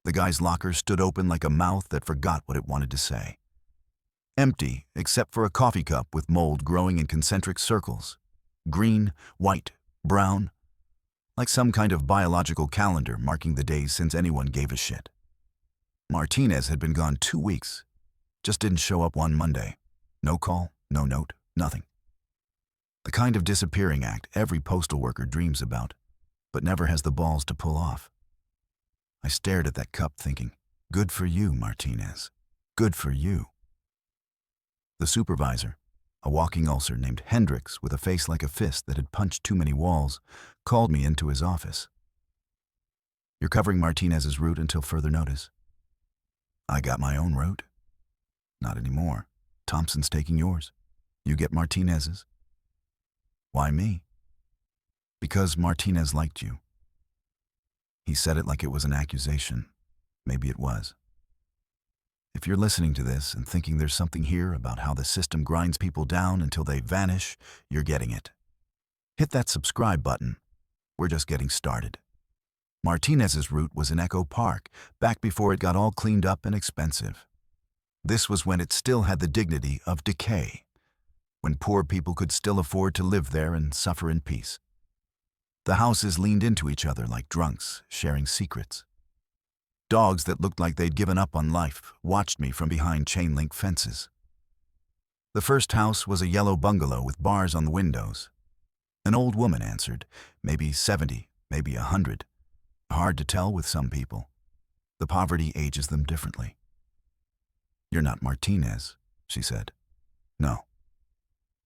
The guy's locker stood open like a mouth that forgot what it wanted to say. Empty, except for a coffee cup with mold growing in concentric circles. Green, white, brown. Like some kind of biological calendar marking the days since anyone gave a shit. Martinez had been gone 2 weeks. Just didn't show up one Monday. No call, no note, nothing. The kind of disappearing act every postal worker dreams about, but never has the balls to pull off. I stared at that cup thinking, good for you, Martinez. Good for you. The supervisor, a walking ulcer named Hendricks with a face like a fist that had punched too many walls, called me into his office. You're covering Martinez's route until further notice. I got my own route. Not anymore. Thompson's taking yours. You get Martinez's. Why me? Because Martinez liked you. He said it like it was an accusation. Maybe it was. If you're listening to this and thinking there's something here about how the system grinds people down until they vanish, you're getting it. Hit that subscribe button. We're just getting started. Martinez's route was in Echo Park, back before it got all cleaned up and expensive. This was when it still had the dignity of decay, when poor people could still afford to live there and suffer in peace. The houses leaned into each other like drunks, sharing secrets. Dogs that looked like they'd given up on life watched me from behind chain-link fences. The first house was a yellow bungalow with bars on the windows. An old woman answered, maybe 70, maybe 100. Hard to tell with some people. The poverty ages them differently. You're not Martinez, she said. No.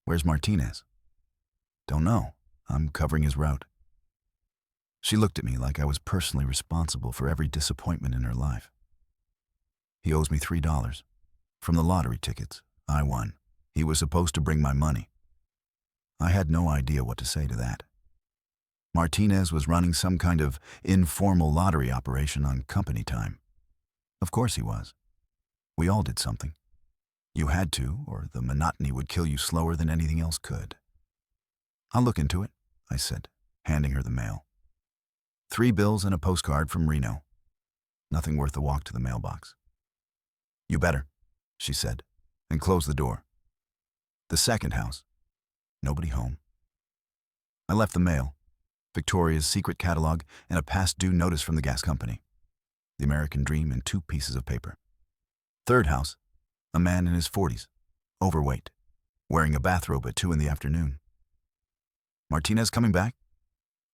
Where's Martinez? Don't know. I'm covering his route. She looked at me like I was personally responsible for every disappointment in her life. He owes me $3. From the lottery tickets, I won. He was supposed to bring my money. I had no idea what to say to that. Martinez was running some kind of informal lottery operation on company time. Of course he was. We all did something. You had to, or the monotony would kill you slower than anything else could. I'll look into it, I said, handing her the mail. 3 bills and a postcard from Reno. Nothing worth the walk to the mailbox. You better, she said, and closed the door. The second house. Nobody home. I left the mail, Victoria's secret catalog, and a past due notice from the gas company. The American dream in 2 pieces of paper. Third house. A man in his 40s, overweight, wearing a bathrobe at 2 in the afternoon. Martinez coming back?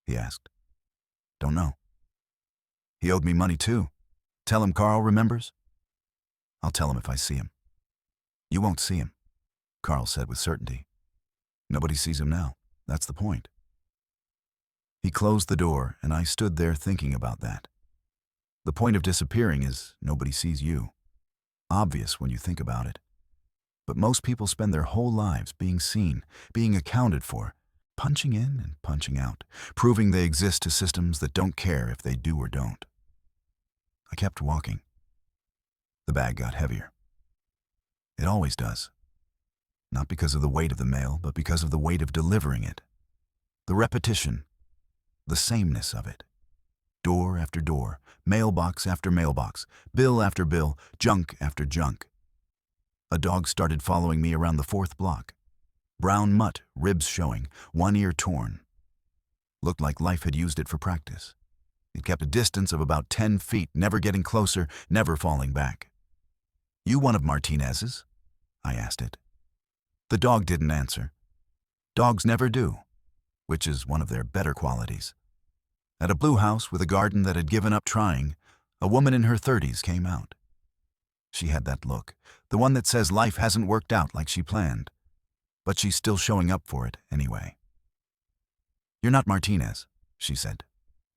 He asked. Don't know. He owed me money too. Tell him Carl remembers? I'll tell him if I see him. You won't see him, Carl said with certainty. Nobody sees him now. That's the point. He closed the door, and I stood there thinking about that. The point of disappearing is nobody sees you. Obvious when you think about it. But most people spend their whole lives being seen, being accounted for, punching in and punching out, proving they exist to systems that don't care if they do or don't. I kept walking. The bag got heavier. It always does. Not because of the weight of the mail, but because of the weight of delivering it. The repetition, the sameness of it. Door after door, mailbox after mailbox, bill after bill, junk after junk. A dog started following me around the 4th block. Brown mutt, ribs showing, one ear torn. Looked like life had used it for practice. It kept a distance of about 10 feet, never getting closer, never falling back. You one of Martinez's? I asked it. The dog didn't answer. Dogs never do, which is one of their better qualities. At a blue house with a garden that had given up trying, a woman in her 30s came out. She had that look, the one that says life hasn't worked out like she planned, but she's still showing up for it anyway. You're not Martinez, she said.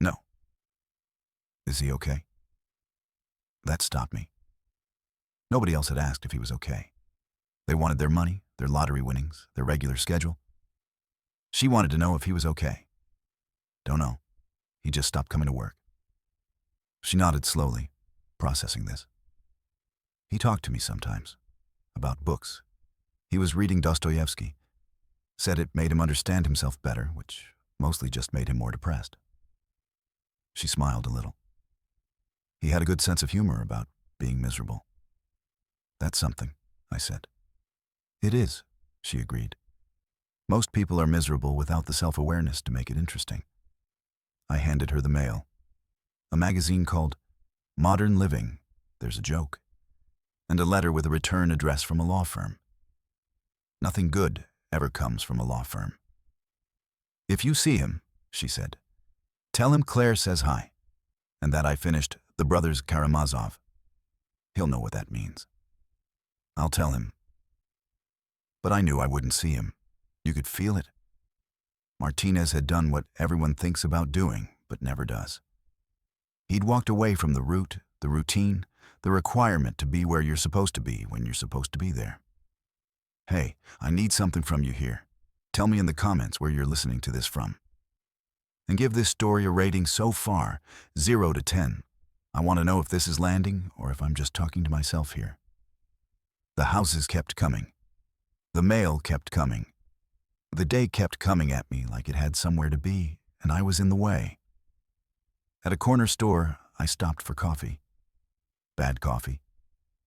No. Is he okay? That stopped me. Nobody else had asked if he was okay. They wanted their money, their lottery winnings, their regular schedule. She wanted to know if he was okay. Don't know. He just stopped coming to work. She nodded slowly, processing this. He talked to me sometimes, about books. He was reading Dostoyevsky. Said it made him understand himself better, which mostly just made him more depressed. She smiled a little. He had a good sense of humor about being miserable. That's something, I said. It is, she agreed. Most people are miserable without the self-awareness to make it interesting. I handed her the mail. A magazine called Modern Living, There's a Joke, and a letter with a return address from a law firm. Nothing good ever comes from a law firm. If you see him, she said, tell him Claire says hi, and that I finished The Brothers Karamazov. He'll know what that means. I'll tell him. But I knew I wouldn't see him. You could feel it. Martinez had done what everyone thinks about doing, but never does. He'd walked away from the route, the routine, the requirement to be where you're supposed to be when you're supposed to be there. Hey, I need something from you here. Tell me in the comments where you're listening to this from. And give this story a rating so far, 0 to 10. I want to know if this is landing or if I'm just talking to myself here. The houses kept coming. The mail kept coming. The day kept coming at me like it had somewhere to be, and I was in the way. At a corner store, I stopped for coffee. Bad coffee.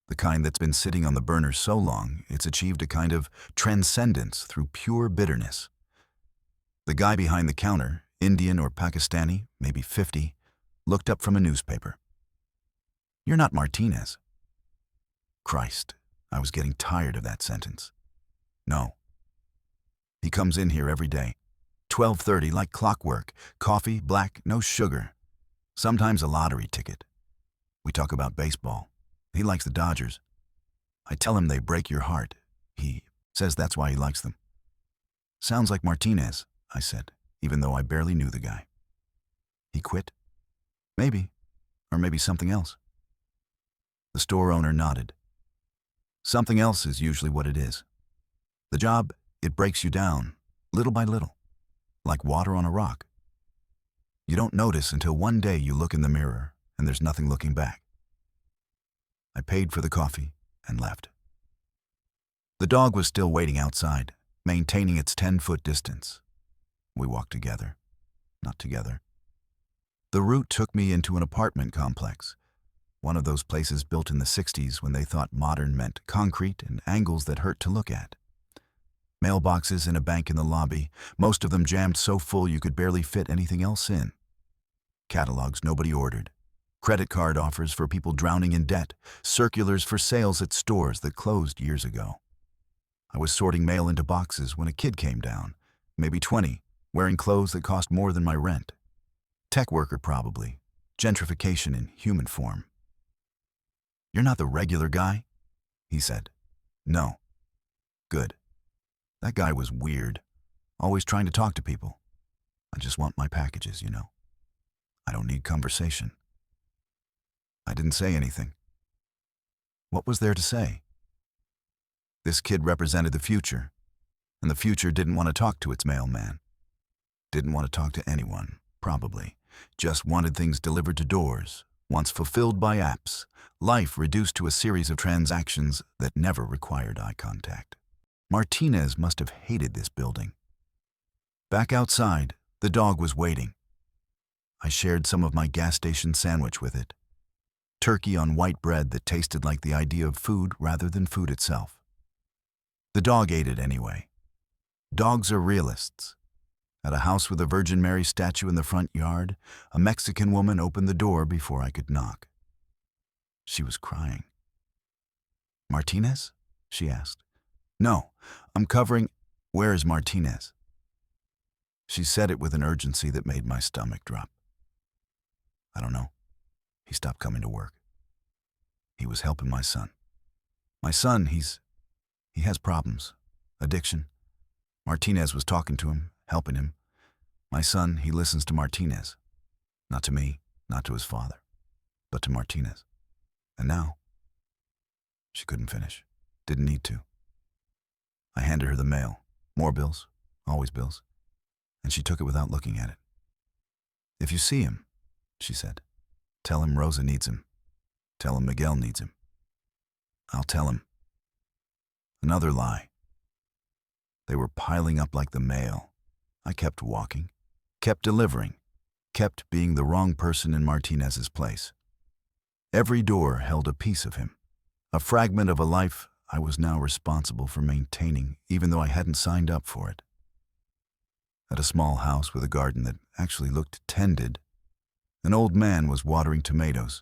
The kind that's been sitting on the burner so long, it's achieved a kind of transcendence through pure bitterness. The guy behind the counter, Indian or Pakistani, maybe 50, looked up from a newspaper. You're not Martinez. Christ, I was getting tired of that sentence. No. He comes in here every day, 12:30 like clockwork, coffee, black, no sugar. Sometimes a lottery ticket. We talk about baseball. He likes the Dodgers. I tell him they break your heart. He says that's why he likes them. Sounds like Martinez, I said, even though I barely knew the guy. He quit? Maybe. Or maybe something else. The store owner nodded. Something else is usually what it is. The job, it breaks you down, little by little, like water on a rock. You don't notice until one day you look in the mirror and there's nothing looking back. I paid for the coffee and left. The dog was still waiting outside, maintaining its 10-foot distance. We walked together, not together. The route took me into an apartment complex, one of those places built in the 60s when they thought modern meant concrete and angles that hurt to look at. Mailboxes and a bank in the lobby, most of them jammed so full you could barely fit anything else in. Catalogs nobody ordered. Credit card offers for people drowning in debt, circulars for sales at stores that closed years ago. I was sorting mail into boxes when a kid came down, maybe 20, wearing clothes that cost more than my rent. Tech worker probably, gentrification in human form. You're not the regular guy? He said. No. Good. That guy was weird, always trying to talk to people. I just want my packages, you know. I don't need conversation. I didn't say anything. What was there to say? This kid represented the future, and the future didn't want to talk to its mailman. Didn't want to talk to anyone, probably. Just wanted things delivered to doors, once fulfilled by apps, life reduced to a series of transactions that never required eye contact. Martinez must have hated this building. Back outside, the dog was waiting. I shared some of my gas station sandwich with it. Turkey on white bread that tasted like the idea of food rather than food itself. The dog ate it anyway. Dogs are realists. At a house with a Virgin Mary statue in the front yard, a Mexican woman opened the door before I could knock. She was crying. Martinez? She asked. No, I'm covering. Where is Martinez? She said it with an urgency that made my stomach drop. I don't know. He stopped coming to work. He was helping my son. My son, he has problems. Addiction. Martinez was talking to him, helping him. My son, he listens to Martinez. Not to me, not to his father, but to Martinez. And now, she couldn't finish. Didn't need to. I handed her the mail. More bills, always bills. And she took it without looking at it. If you see him, she said, tell him Rosa needs him. Tell him Miguel needs him. I'll tell him. Another lie. They were piling up like the mail. I kept walking, kept delivering, kept being the wrong person in Martinez's place. Every door held a piece of him, a fragment of a life I was now responsible for maintaining, even though I hadn't signed up for it. At a small house with a garden that actually looked tended, an old man was watering tomatoes.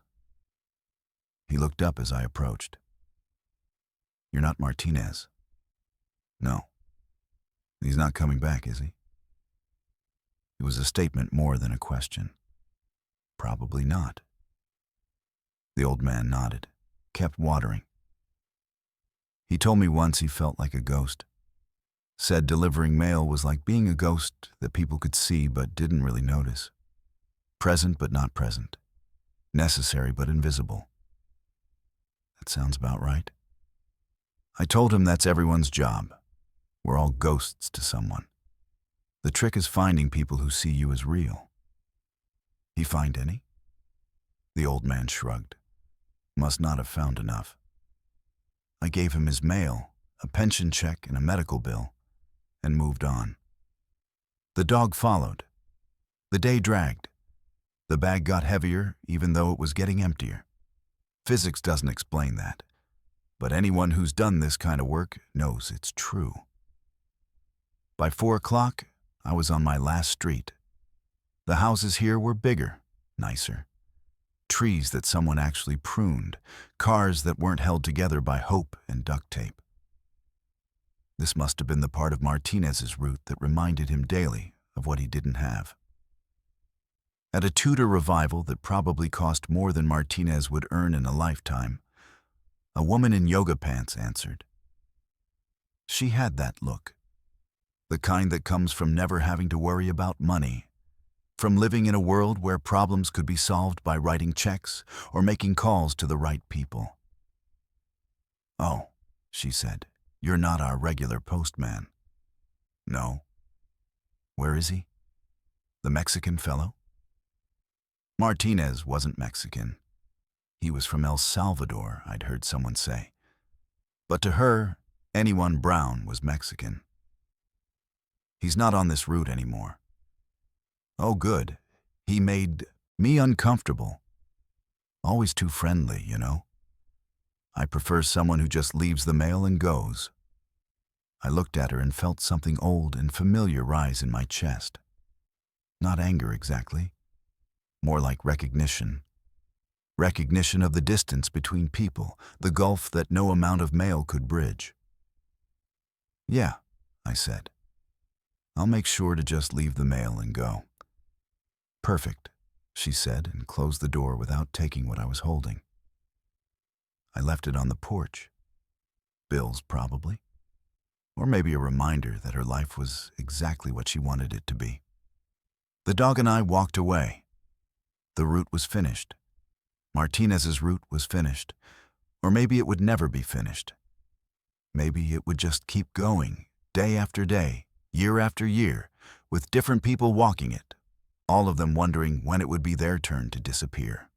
He looked up as I approached. "You're not Martinez." "No." "He's not coming back, is he?" It was a statement more than a question. "Probably not." The old man nodded, kept watering. He told me once he felt like a ghost. Said delivering mail was like being a ghost that people could see but didn't really notice. Present but not present. Necessary but invisible. That sounds about right. I told him that's everyone's job. We're all ghosts to someone. The trick is finding people who see you as real. He find any? The old man shrugged. Must not have found enough. I gave him his mail, a pension check and a medical bill, and moved on. The dog followed. The day dragged. The bag got heavier even though it was getting emptier. Physics doesn't explain that, but anyone who's done this kind of work knows it's true. By 4 o'clock, I was on my last street. The houses here were bigger, nicer. Trees that someone actually pruned, cars that weren't held together by hope and duct tape. This must have been the part of Martinez's route that reminded him daily of what he didn't have. At a Tudor revival that probably cost more than Martinez would earn in a lifetime, a woman in yoga pants answered. She had that look, the kind that comes from never having to worry about money, from living in a world where problems could be solved by writing checks or making calls to the right people. "Oh," she said, "you're not our regular postman." "No." "Where is he? The Mexican fellow?" Martinez wasn't Mexican. He was from El Salvador, I'd heard someone say. But to her, anyone brown was Mexican. "He's not on this route anymore." "Oh, good. He made me uncomfortable. Always too friendly, you know. I prefer someone who just leaves the mail and goes." I looked at her and felt something old and familiar rise in my chest. Not anger exactly. More like recognition. Recognition of the distance between people, the gulf that no amount of mail could bridge. "Yeah," I said. "I'll make sure to just leave the mail and go." "Perfect," she said, and closed the door without taking what I was holding. I left it on the porch. Bills, probably. Or maybe a reminder that her life was exactly what she wanted it to be. The dog and I walked away. The route was finished. Martinez's route was finished. Or maybe it would never be finished. Maybe it would just keep going, day after day, year after year, with different people walking it, all of them wondering when it would be their turn to disappear.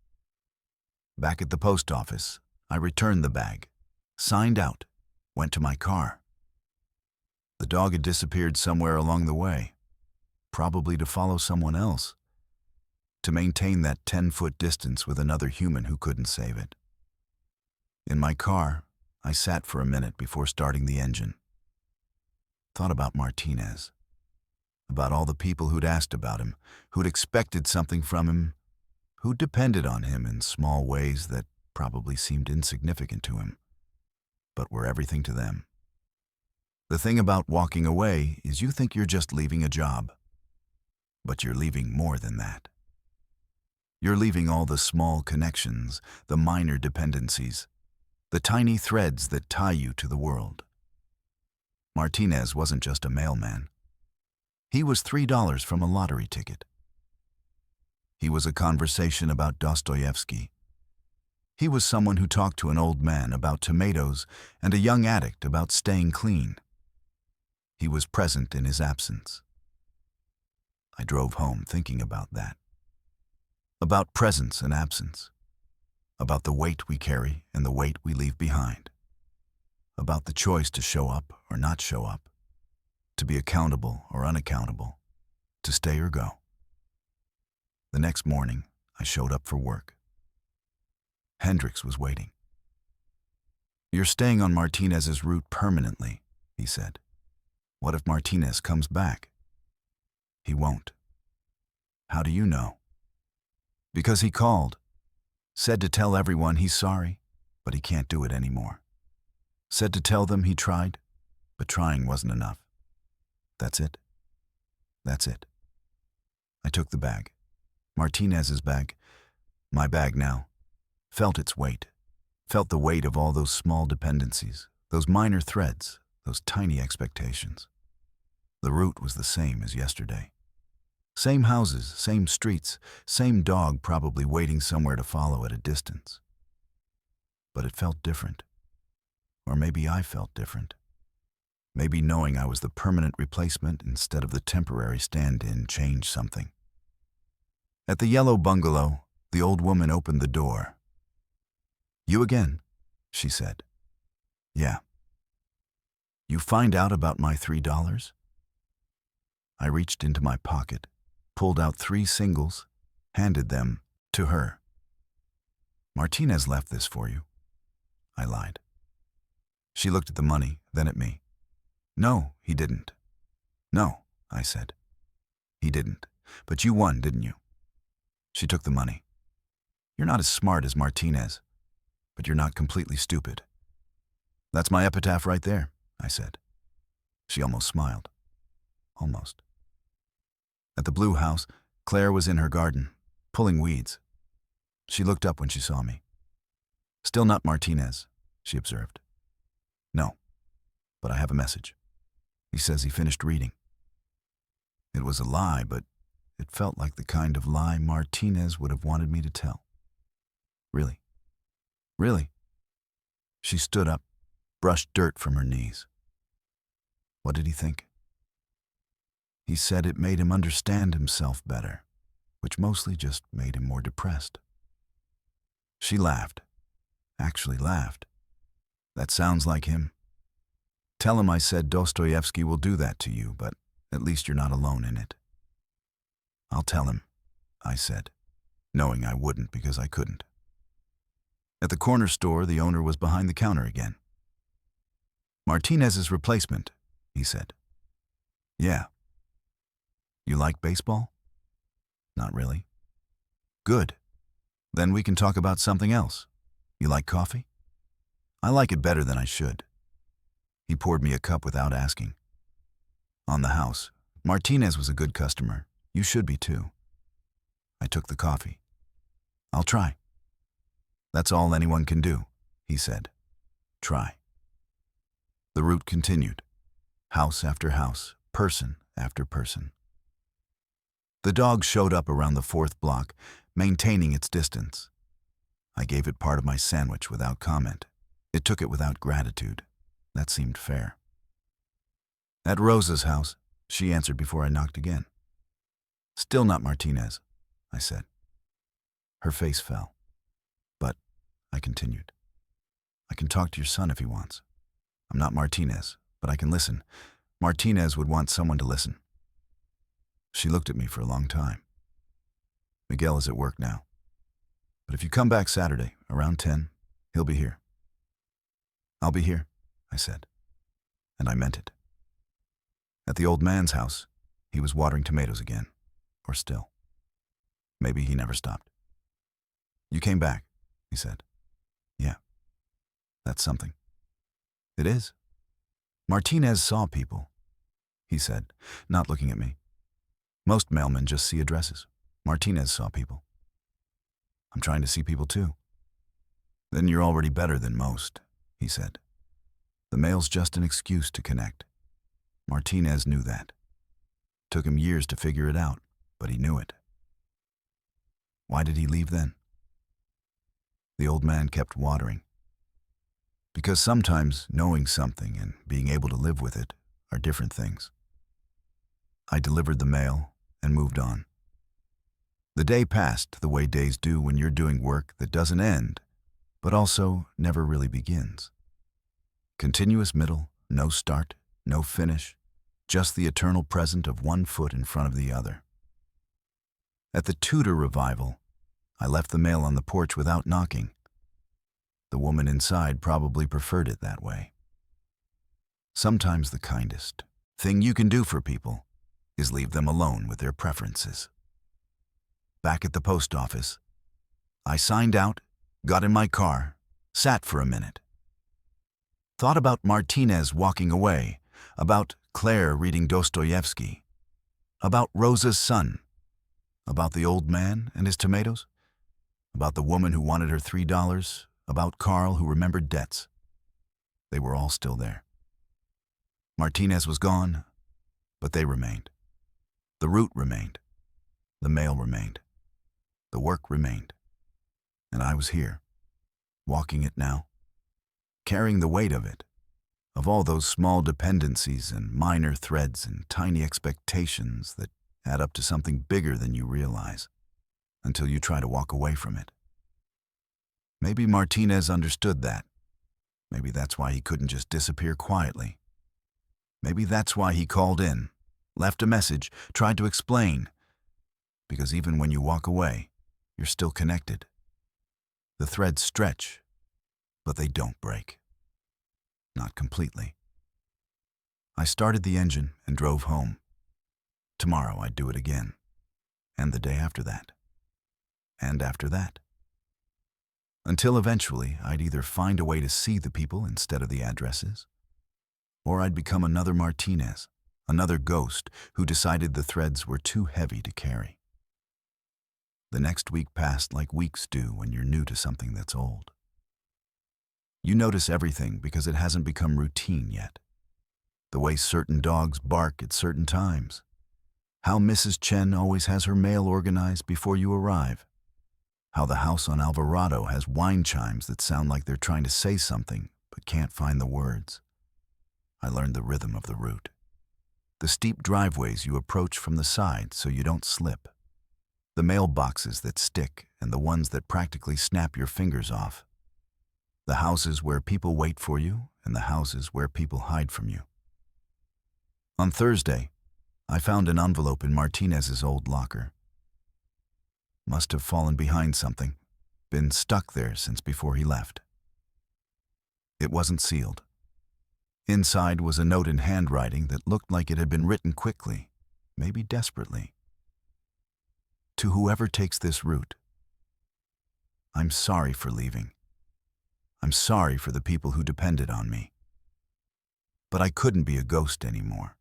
Back at the post office, I returned the bag, signed out, went to my car. The dog had disappeared somewhere along the way, probably to follow someone else, to maintain that 10-foot distance with another human who couldn't save it. In my car, I sat for a minute before starting the engine. Thought about Martinez, about all the people who'd asked about him, who'd expected something from him, who'd depended on him in small ways that probably seemed insignificant to him, but were everything to them. The thing about walking away is you think you're just leaving a job, but you're leaving more than that. You're leaving all the small connections, the minor dependencies, the tiny threads that tie you to the world. Martinez wasn't just a mailman. He was $3 from a lottery ticket. He was a conversation about Dostoyevsky. He was someone who talked to an old man about tomatoes and a young addict about staying clean. He was present in his absence. I drove home thinking about that. About presence and absence. About the weight we carry and the weight we leave behind. About the choice to show up or not show up. To be accountable or unaccountable. To stay or go. The next morning, I showed up for work. Hendricks was waiting. "You're staying on Martinez's route permanently," he said. "What if Martinez comes back?" "He won't." "How do you know?" "Because he called. Said to tell everyone he's sorry, but he can't do it anymore. Said to tell them he tried, but trying wasn't enough. That's it. That's it." I took the bag. Martinez's bag. My bag now. Felt its weight. Felt the weight of all those small dependencies, those minor threads, those tiny expectations. The route was the same as yesterday. Same houses, same streets, same dog probably waiting somewhere to follow at a distance. But it felt different. Or maybe I felt different. Maybe knowing I was the permanent replacement instead of the temporary stand-in changed something. At the yellow bungalow, the old woman opened the door. "You again?" she said. "Yeah." "You find out about my $3? I reached into my pocket, pulled out 3 singles, handed them to her. "Martinez left this for you." I lied. She looked at the money, then at me. "No, he didn't." "No," I said. "He didn't. But you won, didn't you?" She took the money. "You're not as smart as Martinez, but you're not completely stupid." "That's my epitaph right there," I said. She almost smiled. Almost. At the blue house, Claire was in her garden, pulling weeds. She looked up when she saw me. "Still not Martinez," she observed. "No, but I have a message. He says he finished reading." It was a lie, but it felt like the kind of lie Martinez would have wanted me to tell. "Really? Really?" She stood up, brushed dirt from her knees. "What did he think?" "He said it made him understand himself better, which mostly just made him more depressed." She laughed. Actually laughed. "That sounds like him. Tell him I said Dostoyevsky will do that to you, but at least you're not alone in it." "I'll tell him," I said, knowing I wouldn't because I couldn't. At the corner store, the owner was behind the counter again. "Martinez's replacement," he said. "Yeah." "You like baseball?" "Not really." "Good. Then we can talk about something else. You like coffee?" "I like it better than I should." He poured me a cup without asking. "On the house, Martinez was a good customer. You should be too." I took the coffee. "I'll try." "That's all anyone can do," he said. "Try." The route continued. House after house, person after person. The dog showed up around the 4th block, maintaining its distance. I gave it part of my sandwich without comment. It took it without gratitude. That seemed fair. "At Rosa's house," she answered before I knocked again. "Still not Martinez," I said. Her face fell. "But," I continued, "I can talk to your son if he wants. I'm not Martinez, but I can listen. Martinez would want someone to listen." She looked at me for a long time. "Miguel is at work now. But if you come back Saturday, around 10, he'll be here." "I'll be here," I said. And I meant it. At the old man's house, he was watering tomatoes again. Or still. Maybe he never stopped. "You came back," he said. "Yeah. That's something." "It is." "Martinez saw people," he said, not looking at me. "Most mailmen just see addresses. Martinez saw people." "I'm trying to see people too." "Then you're already better than most," he said. "The mail's just an excuse to connect." Martinez knew that. Took him years to figure it out, but he knew it. Why did he leave then? The old man kept watering. Because sometimes knowing something and being able to live with it are different things. I delivered the mail and moved on. The day passed the way days do when you're doing work that doesn't end, but also never really begins. Continuous middle, no start, no finish, just the eternal present of one foot in front of the other. At the Tudor revival, I left the mail on the porch without knocking, woman inside probably preferred it that way. Sometimes the kindest thing you can do for people is leave them alone with their preferences. Back at the post office, I signed out, got in my car, sat for a minute. Thought about Martinez walking away, about Claire reading Dostoyevsky, about Rosa's son, about the old man and his tomatoes, about the woman who wanted her $3, about Carl who remembered debts. They were all still there. Martinez was gone, but they remained. The route remained. The mail remained. The work remained. And I was here, walking it now, carrying the weight of it, of all those small dependencies and minor threads and tiny expectations that add up to something bigger than you realize, until you try to walk away from it. Maybe Martinez understood that. Maybe that's why he couldn't just disappear quietly. Maybe that's why he called in, left a message, tried to explain. Because even when you walk away, you're still connected. The threads stretch, but they don't break. Not completely. I started the engine and drove home. Tomorrow I'd do it again. And the day after that. And after that. Until eventually I'd either find a way to see the people instead of the addresses, or I'd become another Martinez, another ghost who decided the threads were too heavy to carry. The next week passed like weeks do when you're new to something that's old. You notice everything because it hasn't become routine yet. The way certain dogs bark at certain times. How Mrs. Chen always has her mail organized before you arrive. How the house on Alvarado has wine chimes that sound like they're trying to say something but can't find the words. I learned the rhythm of the route. The steep driveways you approach from the side so you don't slip. The mailboxes that stick and the ones that practically snap your fingers off. The houses where people wait for you and the houses where people hide from you. On Thursday, I found an envelope in Martinez's old locker. Must have fallen behind something, been stuck there since before he left. It wasn't sealed. Inside was a note in handwriting that looked like it had been written quickly, maybe desperately. To whoever takes this route, I'm sorry for leaving. I'm sorry for the people who depended on me. But I couldn't be a ghost anymore.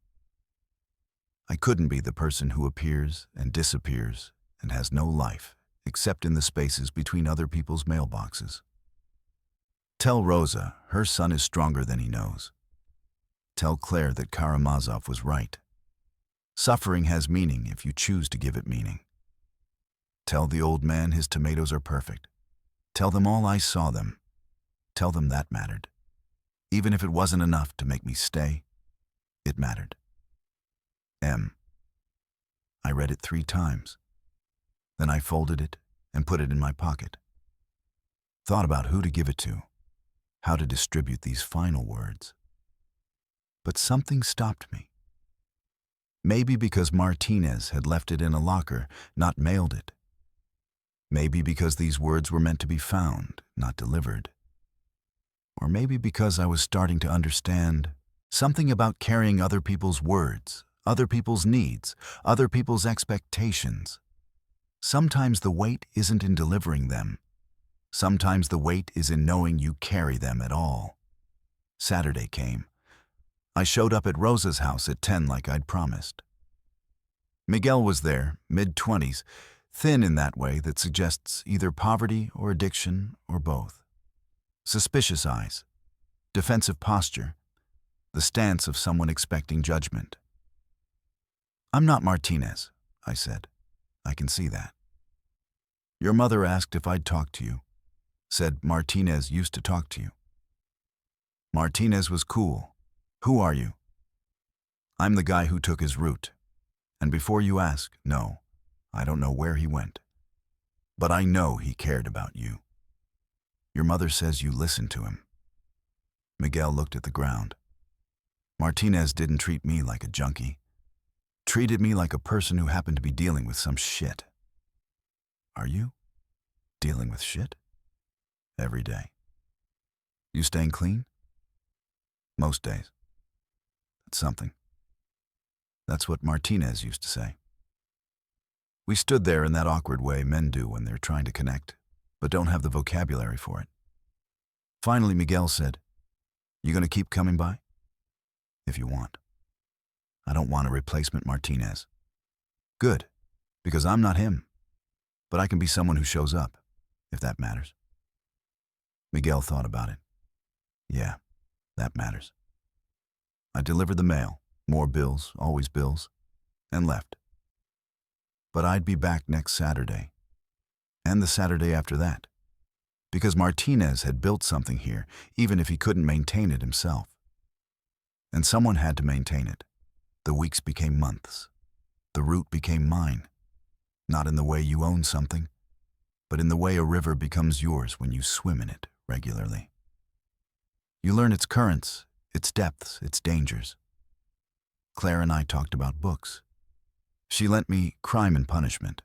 I couldn't be the person who appears and disappears and has no life except in the spaces between other people's mailboxes. Tell Rosa her son is stronger than he knows. Tell Claire that Karamazov was right. Suffering has meaning if you choose to give it meaning. Tell the old man his tomatoes are perfect. Tell them all I saw them. Tell them that mattered. Even if it wasn't enough to make me stay, it mattered. M. I read it 3 times. Then I folded it and put it in my pocket. Thought about who to give it to, how to distribute these final words. But something stopped me. Maybe because Martinez had left it in a locker, not mailed it. Maybe because these words were meant to be found, not delivered. Or maybe because I was starting to understand something about carrying other people's words, other people's needs, other people's expectations. Sometimes the weight isn't in delivering them. Sometimes the weight is in knowing you carry them at all. Saturday came. I showed up at Rosa's house at 10 like I'd promised. Miguel was there, mid-20s, thin in that way that suggests either poverty or addiction or both. Suspicious eyes, defensive posture, the stance of someone expecting judgment. I'm not Martinez, I said. I can see that. Your mother asked if I'd talk to you. Said Martinez used to talk to you. Martinez was cool. Who are you? I'm the guy who took his route. And before you ask, no, I don't know where he went. But I know he cared about you. Your mother says you listened to him. Miguel looked at the ground. Martinez didn't treat me like a junkie. Treated me like a person who happened to be dealing with some shit. Are you? Dealing with shit? Every day. You staying clean? Most days. That's something. That's what Martinez used to say. We stood there in that awkward way men do when they're trying to connect, but don't have the vocabulary for it. Finally, Miguel said, "You gonna keep coming by?" "If you want." "I don't want a replacement Martinez." "Good, because I'm not him. But I can be someone who shows up, if that matters." Miguel thought about it. "Yeah, that matters." I delivered the mail, more bills, always bills, and left. But I'd be back next Saturday, and the Saturday after that, because Martinez had built something here, even if he couldn't maintain it himself. And someone had to maintain it. The weeks became months. The route became mine, not in the way you own something, but in the way a river becomes yours when you swim in it regularly. You learn its currents, its depths, its dangers. Claire and I talked about books. She lent me Crime and Punishment.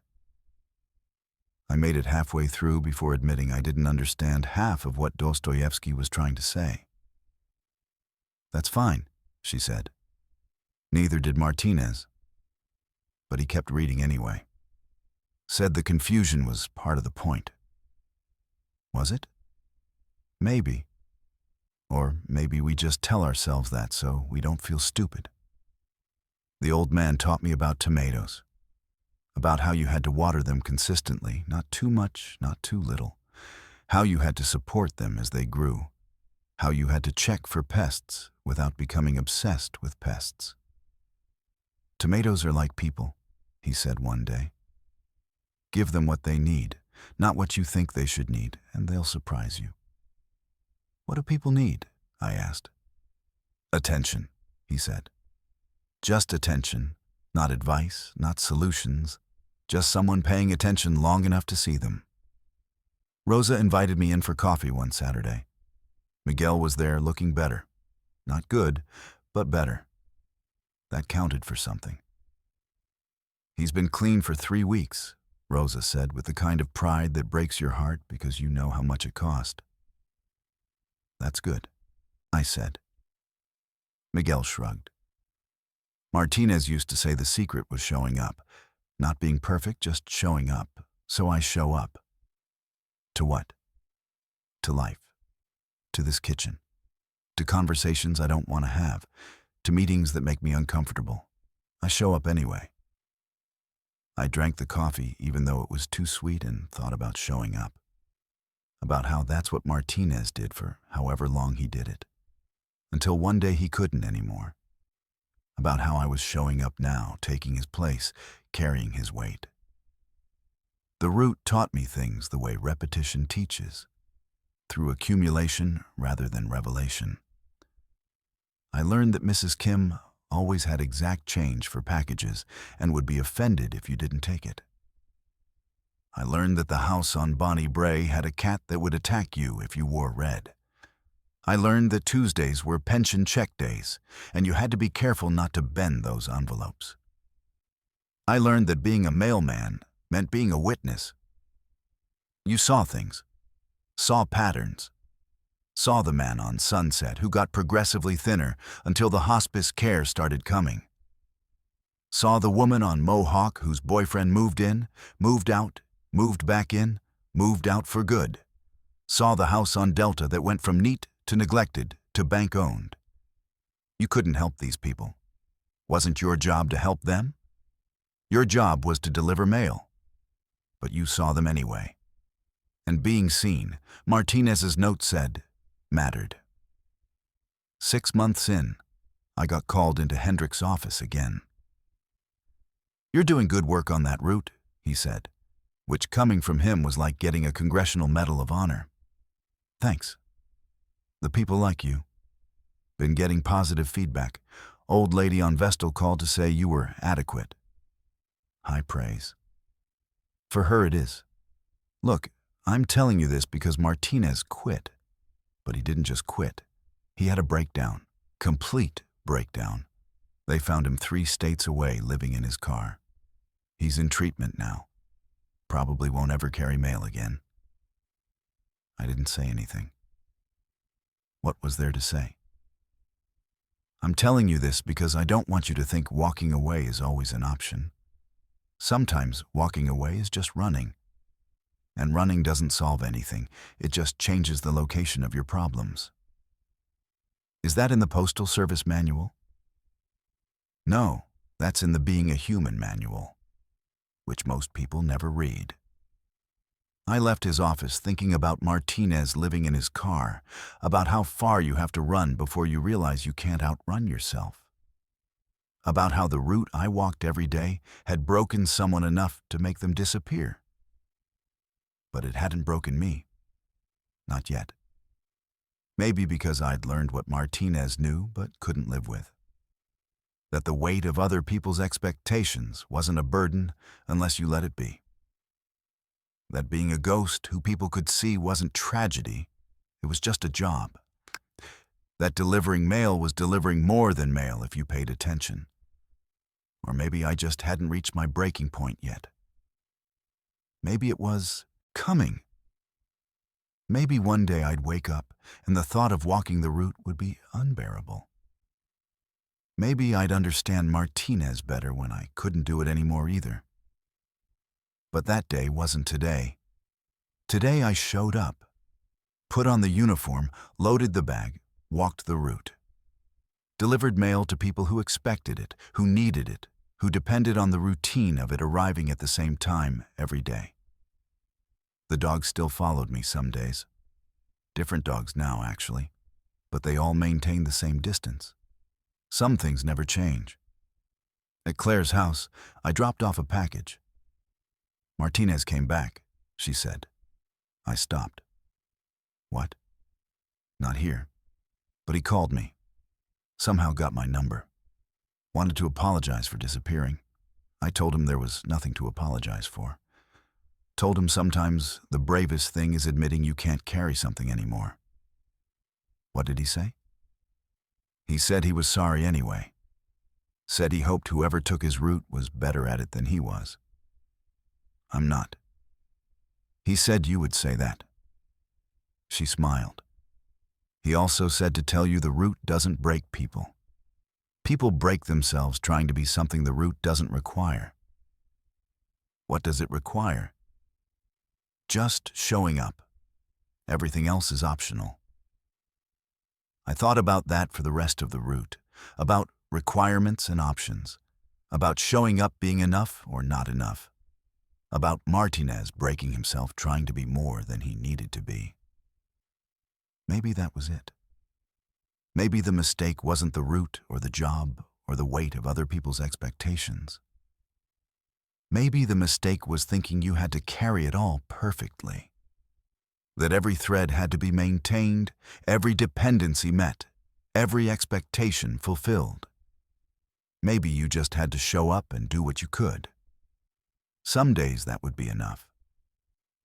I made it halfway through before admitting I didn't understand half of what Dostoyevsky was trying to say. "That's fine," she said. Neither did Martinez. But he kept reading anyway. Said the confusion was part of the point. Was it? Maybe. Or maybe we just tell ourselves that so we don't feel stupid. The old man taught me about tomatoes, about how you had to water them consistently, not too much, not too little, how you had to support them as they grew, how you had to check for pests without becoming obsessed with pests. "Tomatoes are like people," he said one day. "Give them what they need, not what you think they should need, and they'll surprise you." "What do people need?" I asked. "Attention," he said. "Just attention, not advice, not solutions, just someone paying attention long enough to see them." Rosa invited me in for coffee one Saturday. Miguel was there looking better. Not good, but better. That counted for something. "He's been clean for 3 weeks, Rosa said with the kind of pride that breaks your heart because you know how much it cost. "That's good," I said. Miguel shrugged. Martinez used to say the secret was showing up. Not being perfect, just showing up. So I show up. To what? To life. To this kitchen. To conversations I don't want to have. To meetings that make me uncomfortable. I show up anyway. I drank the coffee even though it was too sweet and thought about showing up. About how that's what Martinez did for however long he did it. Until one day he couldn't anymore. About how I was showing up now, taking his place, carrying his weight. The route taught me things the way repetition teaches, through accumulation rather than revelation. I learned that Mrs. Kim always had exact change for packages and would be offended if you didn't take it. I learned that the house on Bonnie Bray had a cat that would attack you if you wore red. I learned that Tuesdays were pension check days, and you had to be careful not to bend those envelopes. I learned that being a mailman meant being a witness. You saw things, saw patterns, saw the man on Sunset who got progressively thinner until the hospice care started coming. Saw the woman on Mohawk whose boyfriend moved in, moved out, moved back in, moved out for good. Saw the house on Delta that went from neat to neglected to bank-owned. You couldn't help these people. Wasn't your job to help them? Your job was to deliver mail. But you saw them anyway. And being seen, Martinez's note said, mattered. 6 months in, I got called into Hendrick's office again. "You're doing good work on that route," he said, which coming from him was like getting a Congressional Medal of Honor. "Thanks. The people like you. Been getting positive feedback. Old lady on Vestal called to say you were adequate." High praise. For her it is. Look, I'm telling you this because Martinez quit. But he didn't just quit. He had a breakdown. Complete breakdown. They found him 3 states away living in his car. He's in treatment now. Probably won't ever carry mail again. I didn't say anything. What was there to say? I'm telling you this because I don't want you to think walking away is always an option. Sometimes walking away is just running. And running doesn't solve anything. It just changes the location of your problems. Is that in the Postal Service manual? No, that's in the Being a Human manual, which most people never read. I left his office thinking about Martinez living in his car, about how far you have to run before you realize you can't outrun yourself, about how the route I walked every day had broken someone enough to make them disappear. But it hadn't broken me. Not yet. Maybe because I'd learned what Martinez knew but couldn't live with. That the weight of other people's expectations wasn't a burden unless you let it be. That being a ghost who people could see wasn't tragedy, it was just a job. That delivering mail was delivering more than mail if you paid attention. Or maybe I just hadn't reached my breaking point yet. Maybe it was coming. Maybe one day I'd wake up and the thought of walking the route would be unbearable. Maybe I'd understand Martinez better when I couldn't do it anymore either. But that day wasn't today. Today I showed up, put on the uniform, loaded the bag, walked the route. Delivered mail to people who expected it, who needed it, who depended on the routine of it arriving at the same time every day. The dogs still followed me some days. Different dogs now, actually, but they all maintained the same distance. Some things never change. At Claire's house, I dropped off a package. Martinez came back, she said. I stopped. What? Not here. But he called me. Somehow got my number. Wanted to apologize for disappearing. I told him there was nothing to apologize for. Told him sometimes the bravest thing is admitting you can't carry something anymore. What did he say? He said he was sorry anyway. Said he hoped whoever took his route was better at it than he was. I'm not. He said you would say that. She smiled. He also said to tell you the route doesn't break people. People break themselves trying to be something the route doesn't require. What does it require? Just showing up. Everything else is optional. I thought about that for the rest of the route, about requirements and options, about showing up being enough or not enough, about Martinez breaking himself trying to be more than he needed to be. Maybe that was it. Maybe the mistake wasn't the route or the job or the weight of other people's expectations. Maybe the mistake was thinking you had to carry it all perfectly. That every thread had to be maintained, every dependency met, every expectation fulfilled. Maybe you just had to show up and do what you could. Some days that would be enough.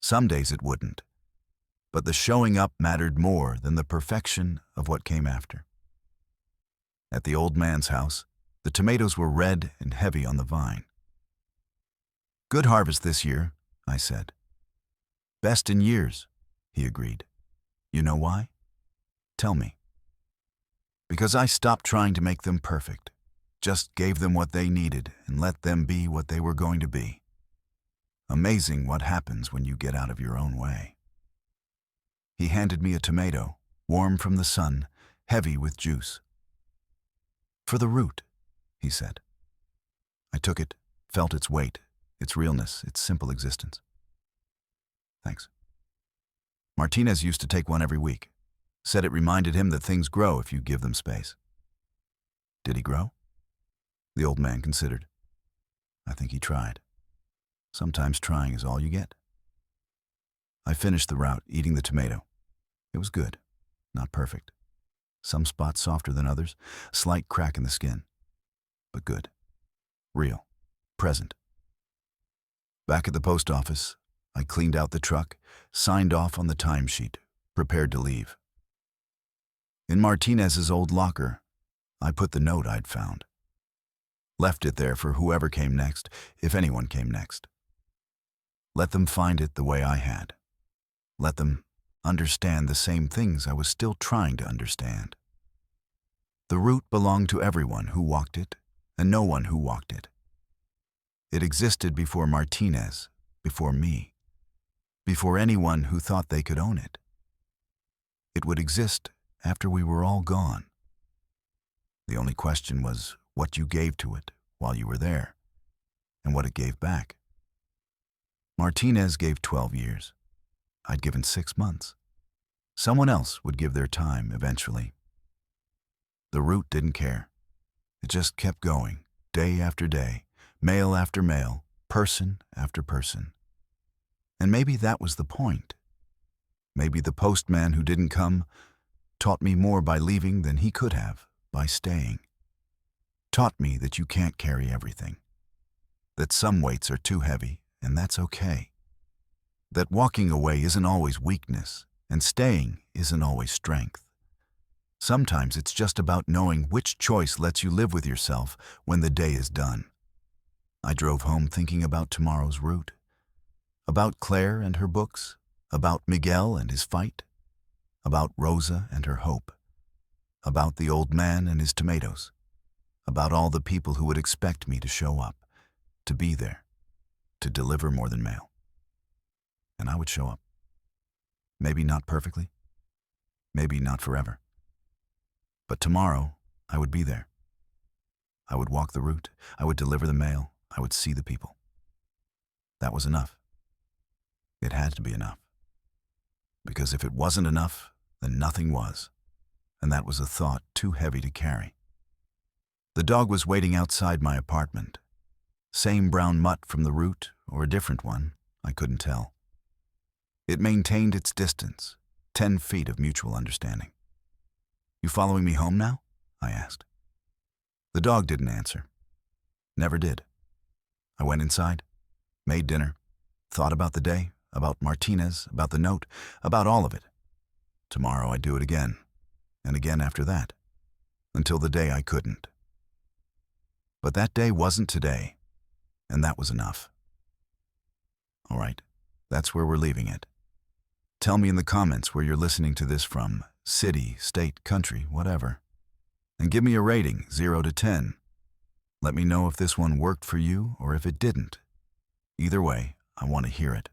Some days it wouldn't. But the showing up mattered more than the perfection of what came after. At the old man's house, the tomatoes were red and heavy on the vine. Good harvest this year, I said. Best in years, he agreed. You know why? Tell me. Because I stopped trying to make them perfect, just gave them what they needed and let them be what they were going to be. Amazing what happens when you get out of your own way. He handed me a tomato, warm from the sun, heavy with juice. For the root, he said. I took it, felt its weight, its realness, its simple existence. Thanks. Martinez used to take one every week. Said it reminded him that things grow if you give them space. Did he grow? The old man considered. I think he tried. Sometimes trying is all you get. I finished the route, eating the tomato. It was good, not perfect. Some spots softer than others, slight crack in the skin. But good. Real. Present. Back at the post office, I cleaned out the truck, signed off on the timesheet, prepared to leave. In Martinez's old locker, I put the note I'd found. Left it there for whoever came next, if anyone came next. Let them find it the way I had. Let them understand the same things I was still trying to understand. The route belonged to everyone who walked it and no one who walked it. It existed before Martinez, before me, before anyone who thought they could own it. It would exist after we were all gone. The only question was what you gave to it while you were there, and what it gave back. Martinez gave 12 years. I'd given 6 months. Someone else would give their time eventually. The route didn't care. It just kept going, day after day, mail after mail, person after person. And maybe that was the point. Maybe the postman who didn't come taught me more by leaving than he could have by staying. Taught me that you can't carry everything. That some weights are too heavy, and that's okay. That walking away isn't always weakness, and staying isn't always strength. Sometimes it's just about knowing which choice lets you live with yourself when the day is done. I drove home thinking about tomorrow's route. About Claire and her books. About Miguel and his fight. About Rosa and her hope. About the old man and his tomatoes. About all the people who would expect me to show up, to be there, to deliver more than mail. And I would show up. Maybe not perfectly. Maybe not forever. But tomorrow, I would be there. I would walk the route. I would deliver the mail. I would see the people. That was enough. It had to be enough. Because if it wasn't enough, then nothing was. And that was a thought too heavy to carry. The dog was waiting outside my apartment. Same brown mutt from the route, or a different one, I couldn't tell. It maintained its distance, 10 feet of mutual understanding. "You following me home now?" I asked. The dog didn't answer. Never did. I went inside, made dinner, thought about the day, about Martinez, about the note, about all of it. Tomorrow I'd do it again, and again after that, until the day I couldn't. But that day wasn't today, and that was enough. All right, that's where we're leaving it. Tell me in the comments where you're listening to this from, city, state, country, whatever. And give me a rating, 0 to 10. Let me know if this one worked for you or if it didn't. Either way, I want to hear it.